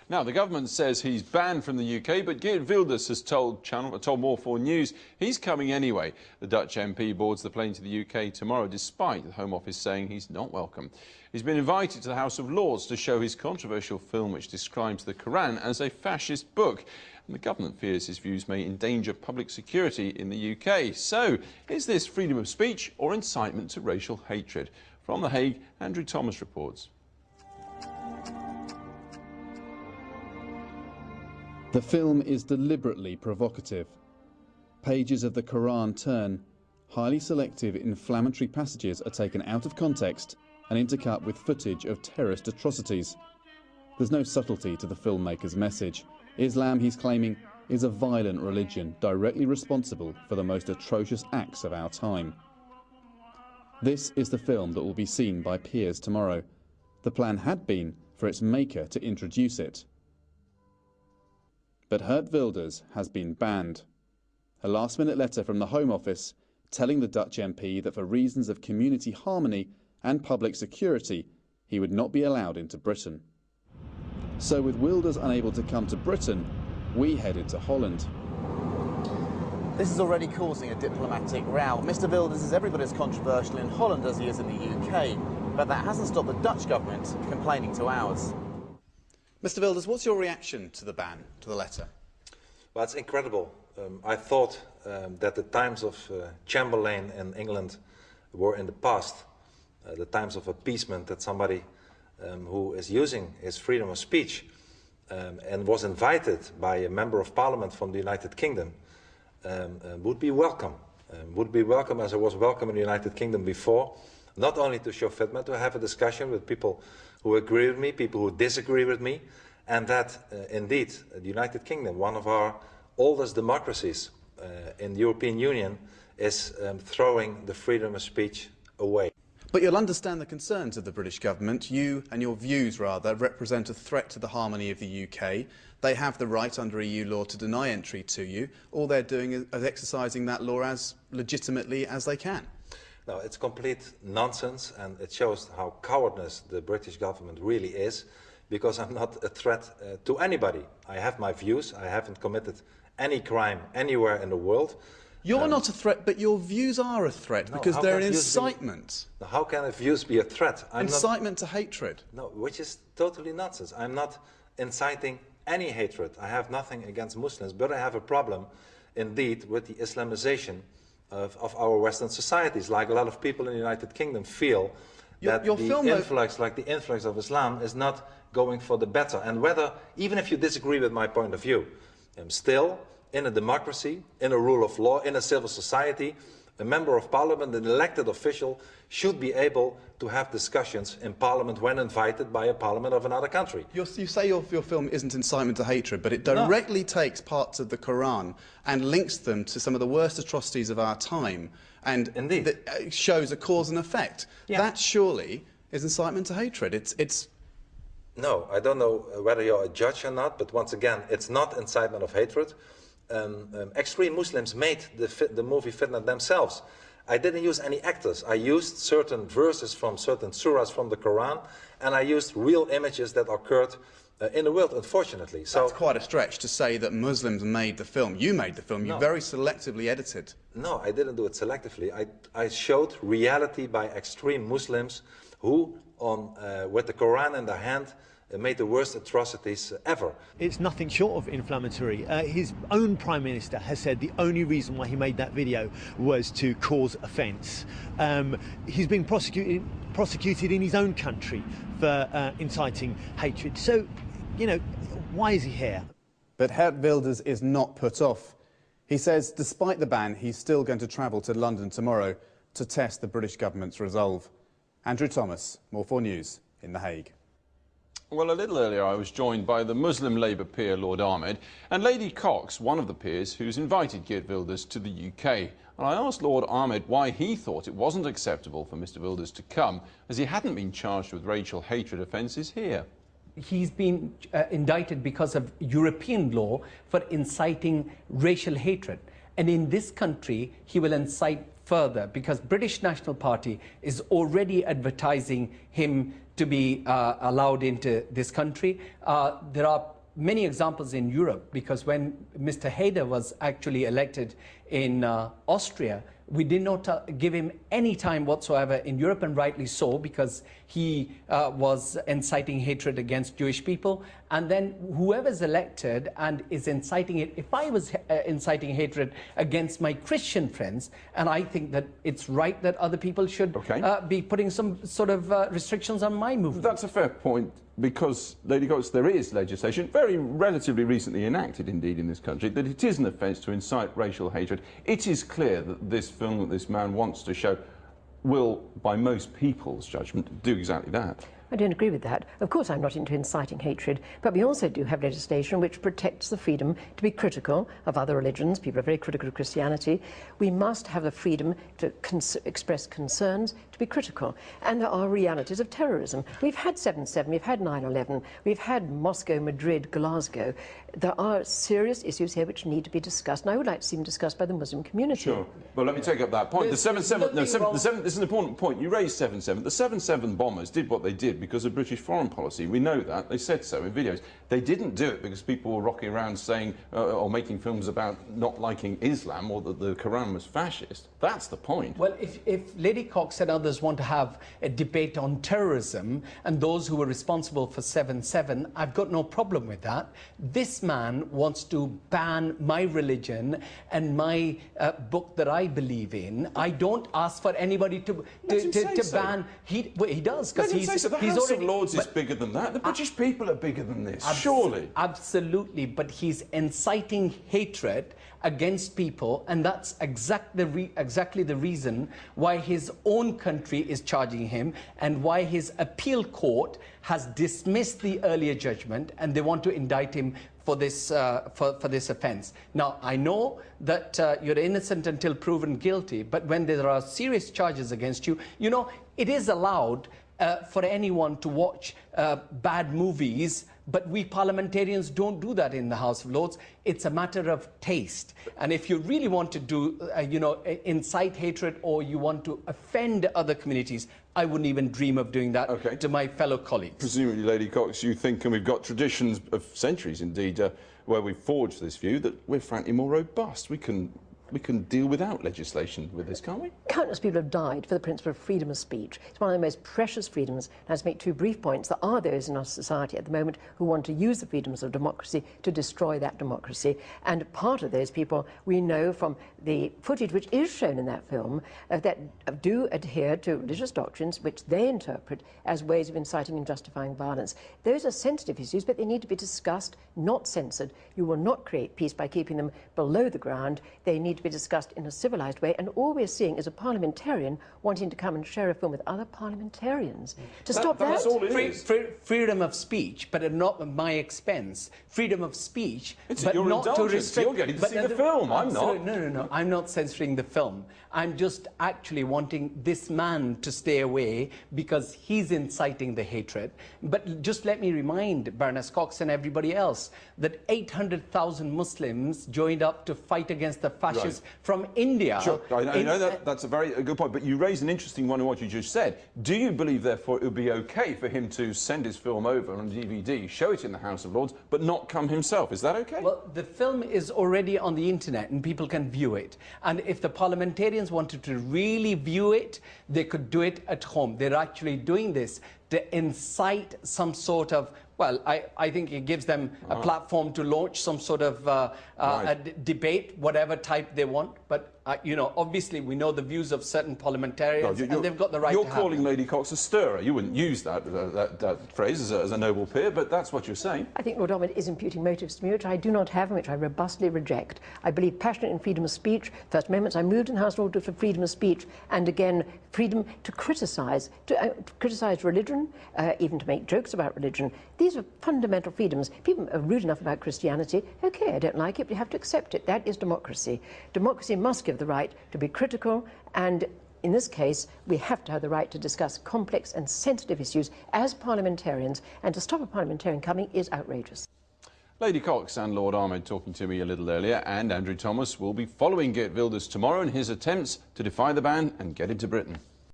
Now, the government says he's banned from the UK, but Geert Wilders has told More 4 News he's coming anyway. The Dutch MP boards the plane to the UK tomorrow, despite the Home Office saying he's not welcome. He's been invited to the House of Lords to show his controversial film, which describes the Quran as a fascist book. And the government fears his views may endanger public security in the UK. So, is this freedom of speech or incitement to racial hatred? From The Hague, Andrew Thomas reports. The film is deliberately provocative. Pages of the Quran turn, highly selective inflammatory passages are taken out of context and intercut with footage of terrorist atrocities. There's no subtlety to the filmmaker's message. Islam, he's claiming, is a violent religion directly responsible for the most atrocious acts of our time. This is the film that will be seen by peers tomorrow. The plan had been for its maker to introduce it. But Geert Wilders has been banned. A last-minute letter from the Home Office telling the Dutch MP that for reasons of community harmony and public security, he would not be allowed into Britain. So with Wilders unable to come to Britain, we headed to Holland. This is already causing a diplomatic row. Mr. Wilders is every bit as controversial in Holland as he is in the UK, but that hasn't stopped the Dutch government complaining to ours. Mr. Wilders, what's your reaction to the ban, to the letter? Well, it's incredible. I thought that the times of Chamberlain in England were in the past, the times of appeasement, that somebody who is using his freedom of speech and was invited by a member of parliament from the United Kingdom would be welcome. Would be welcome as I was welcome in the United Kingdom before, not only to show Fitna, to have a discussion with people who agree with me, people who disagree with me, and that indeed the United Kingdom, one of our oldest democracies in the European Union, is throwing the freedom of speech away. But you'll understand the concerns of the British government. You and your views, rather, represent a threat to the harmony of the UK. They have the right under EU law to deny entry to you. All they're doing is exercising that law as legitimately as they can. No, it's complete nonsense, and it shows how cowardless the British government really is, because I'm not a threat to anybody. I have my views. I haven't committed any crime anywhere in the world. You're not a threat, but your views are a threat, because they're an incitement. How can views be a threat? Incitement to hatred. No, which is totally nonsense. I'm not inciting any hatred. I have nothing against Muslims, but I have a problem, indeed, with the Islamization of our Western societies. Like a lot of people in the United Kingdom feel that the influx of Islam is not going for the better. And whether, even if you disagree with my point of view, still, in a democracy, in a rule of law, in a civil society, a member of parliament, an elected official, should be able to have discussions in parliament when invited by a parliament of another country. You say your film isn't incitement to hatred, but it directly takes parts of the Quran and links them to some of the worst atrocities of our time, and indeed shows a cause and effect. Yeah. That surely is incitement to hatred. It's No, I don't know whether you're a judge or not, but once again, it's not incitement of hatred. Extreme Muslims made the movie Fitna themselves. I didn't use any actors. I used certain verses from certain surahs from the Quran, and I used real images that occurred in the world, unfortunately. So that's quite a stretch to say that Muslims made the film. You made the film. You very selectively edited. No, I didn't do it selectively. I showed reality by extreme Muslims who, with the Quran in their hand, made the worst atrocities ever. It's nothing short of inflammatory. His own Prime Minister has said the only reason why he made that video was to cause offence. He's been prosecuted in his own country for inciting hatred. So, you know, why is he here? But Geert Wilders is not put off. He says despite the ban, he's still going to travel to London tomorrow to test the British government's resolve. Andrew Thomas, More 4 News in The Hague. Well, a little earlier I was joined by the Muslim Labour peer Lord Ahmed and Lady Cox, one of the peers who's invited Geert Wilders to the UK. And I asked Lord Ahmed why he thought it wasn't acceptable for Mr Wilders to come, as he hadn't been charged with racial hatred offences here. He's been indicted because of European law for inciting racial hatred. And in this country, he will incite further, because British National Party is already advertising him to be allowed into this country. There are many examples in Europe, because when Mr. Haider was actually elected in Austria, we did not give him any time whatsoever in Europe, and rightly so, because he was inciting hatred against Jewish people. And then whoever's elected and is inciting it, if I was inciting hatred against my Christian friends, and I think that it's right that other people should be putting some sort of restrictions on my movement. That's a fair point, because, Lady Gogh, there is legislation, very relatively recently enacted indeed in this country, that it is an offence to incite racial hatred. It is clear that this film that this man wants to show will, by most people's judgment, do exactly that. I don't agree with that. Of course, I'm not into inciting hatred, but we also do have legislation which protects the freedom to be critical of other religions. People are very critical of Christianity. We must have the freedom to express concerns, to be critical. And there are realities of terrorism. We've had 7/7, we've had 9/11, we've had Moscow, Madrid, Glasgow. There are serious issues here which need to be discussed, and I would like to see them discussed by the Muslim community. Sure. Well, let me take up that point. The 7/7, no, this is an important point. You raised 7/7. The 7/7 bombers did what they did because of British foreign policy. We know that. They said so in videos. They didn't do it because people were rocking around saying or making films about not liking Islam or that the Quran was fascist. That's the point. Well, if Lady Cox and others want to have a debate on terrorism and those who were responsible for 7/7, I've got no problem with that. This man wants to ban my religion and my book that I believe in. I don't ask for anybody to ban. He does, because he's House already. of Lords is bigger than that. The British people are bigger than this, surely. Absolutely, but he's inciting hatred against people, and that's exactly the reason why his own country is charging him, and why his appeal court has dismissed the earlier judgment, and they want to indict him for this offence. Now, I know that you're innocent until proven guilty, but when there are serious charges against you, you know, it is allowed for anyone to watch bad movies, but we parliamentarians don't do that in the House of Lords. It's a matter of taste. And if you really want to do, incite hatred, or you want to offend other communities, I wouldn't even dream of doing that to my fellow colleagues. Presumably, Lady Cox, you think, and we've got traditions of centuries indeed, where we've forged this view, that we're frankly more robust. We can deal without legislation with this, can't we? Countless people have died for the principle of freedom of speech. It's one of the most precious freedoms. And to make two brief points, there are those in our society at the moment who want to use the freedoms of democracy to destroy that democracy. And part of those people, we know from the footage which is shown in that film, that do adhere to religious doctrines which they interpret as ways of inciting and justifying violence. Those are sensitive issues, but they need to be discussed, not censored. You will not create peace by keeping them below the ground. They need to be discussed in a civilised way, and all we're seeing is a parliamentarian wanting to come and share a film with other parliamentarians. To stop that? That's all it is. Freedom of speech, but not at my expense. Freedom of speech, but your not to restrict. You're getting to see the film. I'm not. No. I'm not censoring the film. I'm just actually wanting this man to stay away because he's inciting the hatred. But just let me remind Baroness Cox and everybody else that 800,000 Muslims joined up to fight against the fascists from India. Sure, I know that's a very good point, but you raise an interesting one in what you just said. Do you believe, therefore, it would be OK for him to send his film over on DVD, show it in the House of Lords, but not come himself? Is that OK? Well, the film is already on the internet and people can view it. And if the parliamentarians wanted to really view it, they could do it at home. They're actually doing this to incite some sort of, well, I think it gives them a platform to launch some sort of a debate, whatever type they want. But, obviously we know the views of certain parliamentarians, and they've got the right to have You're calling Lady Cox a stirrer. You wouldn't use that phrase as a noble peer, but that's what you're saying. I think Lord Ormond is imputing motives to me, which I do not have and which I robustly reject. I believe passionate in freedom of speech. First Amendments, I moved in the House of Lords for freedom of speech, and again, freedom to criticise religion, even to make jokes about religion. These are fundamental freedoms. People are rude enough about Christianity. OK, I don't like it, but you have to accept it. That is democracy. Democracy must give the right to be critical, and in this case, we have to have the right to discuss complex and sensitive issues as parliamentarians, and to stop a parliamentarian coming is outrageous. Lady Cox and Lord Ahmed talking to me a little earlier, and Andrew Thomas will be following Geert Wilders tomorrow in his attempts to defy the ban and get into Britain.